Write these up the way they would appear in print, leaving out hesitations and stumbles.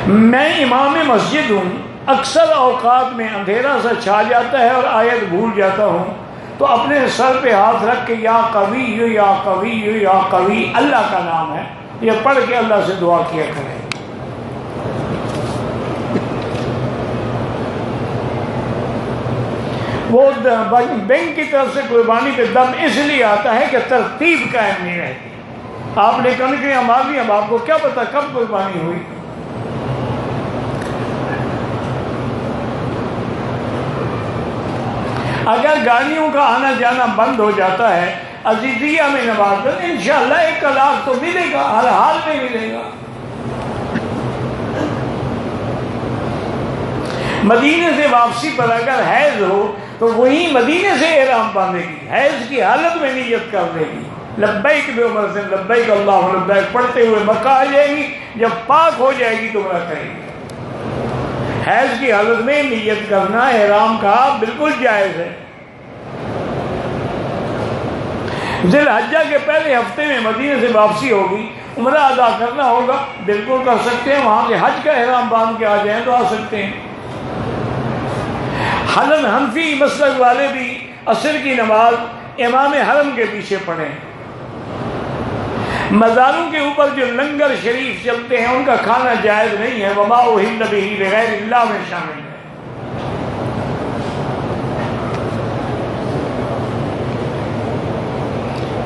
میں امام مسجد ہوں، اکثر اوقات میں اندھیرا سا چھا جاتا ہے اور آیت بھول جاتا ہوں، تو اپنے سر پہ ہاتھ رکھ کے یا قوی یا قوی یا قوی، اللہ کا نام ہے، یہ پڑھ کے اللہ سے دعا کیا کریں۔ وہ بینک کی طرف سے قربانی پہ دم اس لیے آتا ہے کہ ترتیب قائم نہیں رہتی۔ آپ نے کنکریاں مار لی، اب آپ کو کیا پتا کب قربانی ہوئی۔ اگر گاڑیوں کا آنا جانا بند ہو جاتا ہے، عزیزیہ میں نماز انشاءاللہ 1 لاکھ تو ملے گا، ہر حال میں ملے گا۔ مدینے سے واپسی پر اگر حیض ہو تو وہی مدینے سے احرام باندھے گی، حیض کی حالت میں نیت کر دے گی، لبیک بے عمر سے لبیک اللہ لبیک پڑھتے ہوئے مکہ آ جائے گی، جب پاک ہو جائے گی تو عمرہ کرے گی۔ حیض کی حالت میں نیت کرنا احرام کا بالکل جائز ہے۔ ذی الحجہ کے پہلے ہفتے میں مدینے سے واپسی ہوگی، عمرہ ادا کرنا ہوگا، بالکل کر سکتے ہیں، وہاں سے حج کا احرام باندھ کے آ جائیں تو آ سکتے ہیں۔ حنفی مسلک والے بھی عصر کی نماز امام حرم کے پیچھے پڑھیں۔ مزاروں کے اوپر جو لنگر شریف چلتے ہیں ان کا کھانا جائز نہیں ہے، وما اہل بہ لغیر اللہ میں شامل ہے۔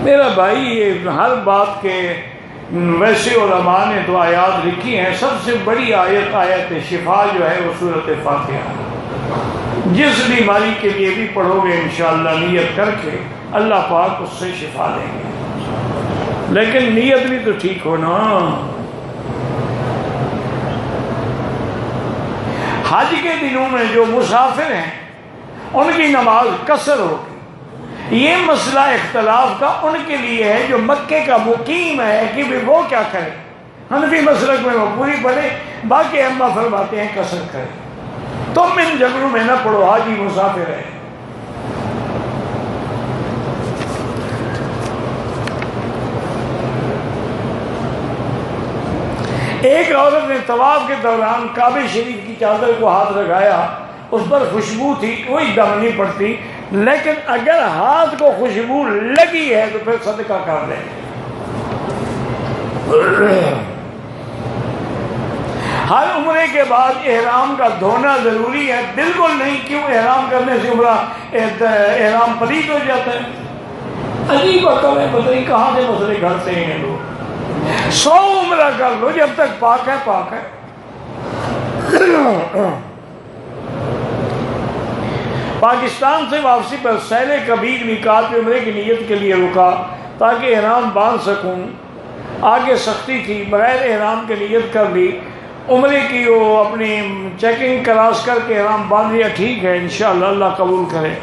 میرا بھائی یہ ہر بات کے ویسے علماء نے تو آیات لکھی ہیں، سب سے بڑی آیت شفا جو ہے وہ سورۃ فاتحہ ہے۔ جس بیماری کے لیے بھی پڑھو گے انشاءاللہ نیت کر کے اللہ پاک اس سے شفا دیں گے، لیکن نیت بھی تو ٹھیک ہونا۔ حج کے دنوں میں جو مسافر ہیں ان کی نماز قصر ہوگی، یہ مسئلہ اختلاف کا ان کے لیے ہے جو مکے کا مقیم ہے کہ وہ کیا کرے۔ حنفی مسلک میں وہ پوری پڑھے، باقی ائمہ فرماتے ہیں قصر کرے۔ تم ان جھگڑوں میں نہ پڑو، حاجی مسافر ہے۔ ایک عورت نے طواف کے دوران کعبہ شریف کی چادر کو ہاتھ لگایا، اس پر خوشبو تھی، کوئی دم نہیں پڑتی، لیکن اگر ہاتھ کو خوشبو لگی ہے تو پھر صدقہ کر دیں۔ ہر عمرے کے بعد احرام کا دھونا ضروری ہے؟ بالکل نہیں۔ کیوں؟ احرام کرنے سے عمرہ احرام پلید ہو جاتا ہے۔ عجیب عقل ہے، پتہ نہیں کہاں سے مسئلے گھڑتے ہیں لوگ۔ 100 عمرہ کر لو، جب تک پاک ہے پاک ہے۔ پاکستان سے واپسی پر سیل کبیر میقات عمرے کی نیت کے لیے رکا تاکہ احرام باندھ سکوں، آگے سختی تھی، بغیر احرام کی نیت کر لی، عمرے کی وہ اپنی چیکنگ کراس کر کے احرام باندھ لیا، ٹھیک ہے انشاءاللہ اللہ قبول کرے۔